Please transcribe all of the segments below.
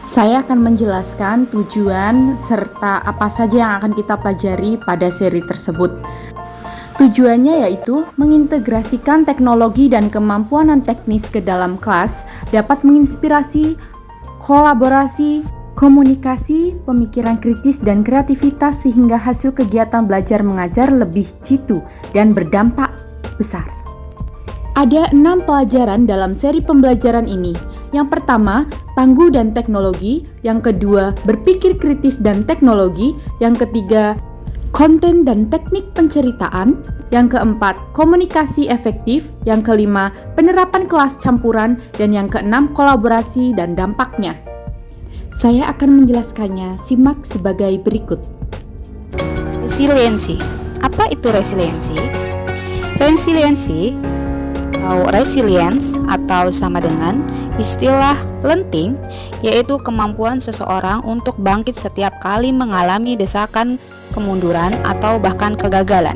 Saya akan menjelaskan tujuan serta apa saja yang akan kita pelajari pada seri tersebut. Tujuannya yaitu mengintegrasikan teknologi dan kemampuan non-teknis ke dalam kelas dapat menginspirasi, kolaborasi, komunikasi, pemikiran kritis, dan kreativitas sehingga hasil kegiatan belajar mengajar lebih jitu dan berdampak besar. Ada 6 pelajaran dalam seri pembelajaran ini. Yang pertama, tangguh dan teknologi. Yang kedua, berpikir kritis dan teknologi. Yang ketiga, konten dan teknik penceritaan. Yang keempat, komunikasi efektif. Yang kelima, penerapan kelas campuran. Dan yang keenam, kolaborasi dan dampaknya. Saya akan menjelaskannya, simak sebagai berikut. Resiliensi. Apa itu resiliensi? Resiliensi atau resilience atau sama dengan istilah lenting, yaitu kemampuan seseorang untuk bangkit setiap kali mengalami desakan kemunduran atau bahkan kegagalan.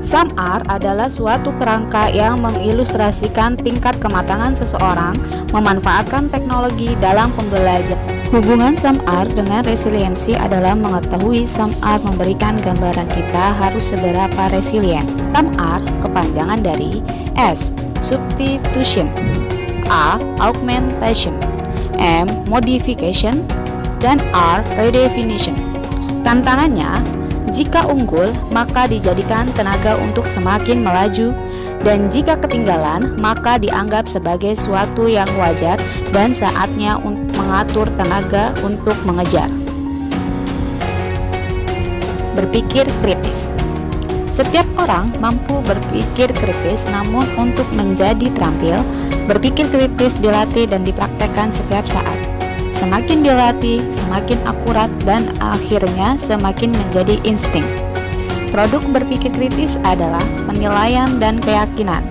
SAMR adalah suatu kerangka yang mengilustrasikan tingkat kematangan seseorang memanfaatkan teknologi dalam pembelajaran. Hubungan SAMR dengan resiliensi adalah mengetahui SAMR memberikan gambaran kita harus seberapa resilient. SAMR kepanjangan dari S. Substitution, A. Augmentation, M. Modification, dan R. Redefinition. Tantangannya, jika unggul, maka dijadikan tenaga untuk semakin melaju, dan jika ketinggalan, maka dianggap sebagai suatu yang wajar dan saatnya untuk mengatur tenaga untuk mengejar. Berpikir kritis. Setiap orang mampu berpikir kritis, namun untuk menjadi terampil, berpikir kritis dilatih dan dipraktekkan setiap saat. Semakin dilatih, semakin akurat, dan akhirnya semakin menjadi insting. Produk berpikir kritis adalah penilaian dan keyakinan,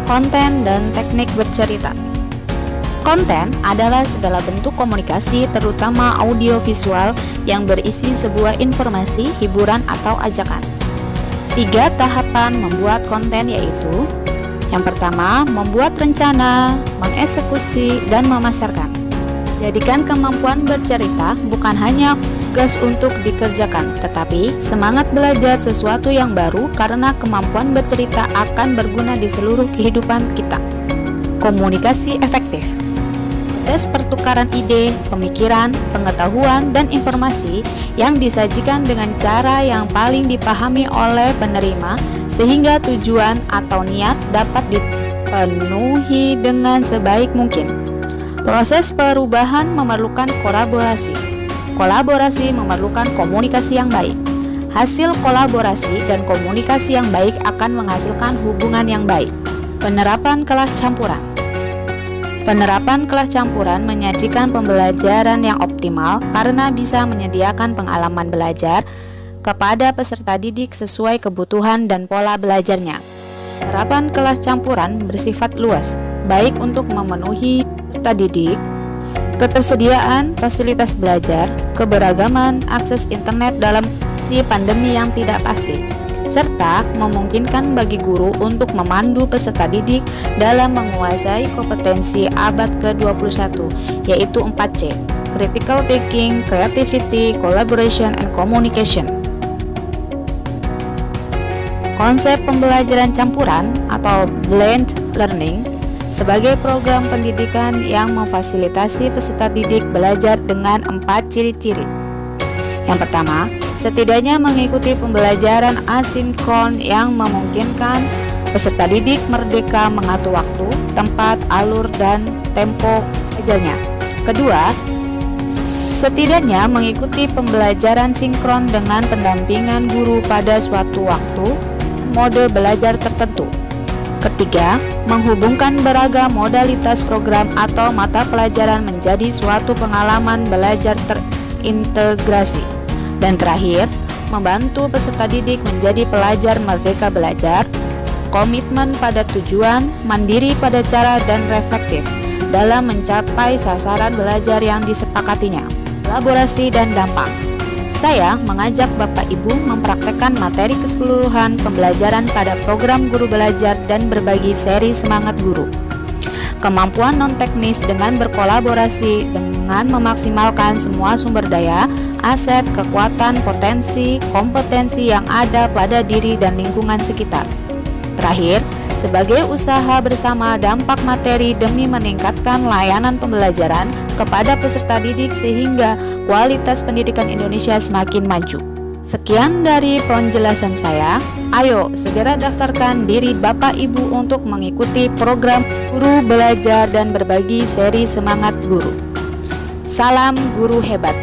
konten dan teknik bercerita. Konten adalah segala bentuk komunikasi, terutama audiovisual, yang berisi sebuah informasi, hiburan, atau ajakan. 3 tahapan membuat konten yaitu: yang pertama, membuat rencana, mengeksekusi, dan memasarkan. Jadikan kemampuan bercerita bukan hanya tugas untuk dikerjakan, tetapi semangat belajar sesuatu yang baru karena kemampuan bercerita akan berguna di seluruh kehidupan kita. Komunikasi efektif. Proses pertukaran ide, pemikiran, pengetahuan, dan informasi yang disajikan dengan cara yang paling dipahami oleh penerima sehingga tujuan atau niat dapat dipenuhi dengan sebaik mungkin. Proses perubahan memerlukan kolaborasi. Kolaborasi memerlukan komunikasi yang baik. Hasil kolaborasi dan komunikasi yang baik akan menghasilkan hubungan yang baik. Penerapan kelas campuran. Penerapan kelas campuran menyajikan pembelajaran yang optimal karena bisa menyediakan pengalaman belajar kepada peserta didik sesuai kebutuhan dan pola belajarnya. Penerapan kelas campuran bersifat luas, baik untuk memenuhi peserta didik, ketersediaan fasilitas belajar, keberagaman akses internet dalam si pandemi yang tidak pasti, serta memungkinkan bagi guru untuk memandu peserta didik dalam menguasai kompetensi abad ke-21, yaitu 4C: Critical Thinking, Creativity, Collaboration, and Communication. Konsep pembelajaran campuran atau blended learning sebagai program pendidikan yang memfasilitasi peserta didik belajar dengan 4 ciri-ciri. Yang pertama, setidaknya mengikuti pembelajaran asinkron yang memungkinkan peserta didik merdeka mengatur waktu, tempat, alur, dan tempo belajarnya. Kedua, setidaknya mengikuti pembelajaran sinkron dengan pendampingan guru pada suatu waktu, mode belajar tertentu. Ketiga, menghubungkan beragam modalitas program atau mata pelajaran menjadi suatu pengalaman belajar terintegrasi. Dan terakhir, membantu peserta didik menjadi pelajar merdeka belajar, komitmen pada tujuan, mandiri pada cara, dan reflektif dalam mencapai sasaran belajar yang disepakatinya. Kolaborasi dan dampak. Saya mengajak Bapak Ibu mempraktekkan materi keseluruhan pembelajaran pada program guru belajar dan berbagi seri semangat guru. kemampuan non-teknis dengan berkolaborasi dengan memaksimalkan semua sumber daya, aset, kekuatan, potensi, kompetensi yang ada pada diri dan lingkungan sekitar. Terakhir, sebagai usaha bersama dampak materi demi meningkatkan layanan pembelajaran kepada peserta didik sehingga kualitas pendidikan Indonesia semakin maju. Sekian dari penjelasan saya. Ayo segera daftarkan diri Bapak Ibu untuk mengikuti program Guru Belajar dan Berbagi seri Semangat Guru. Salam guru hebat.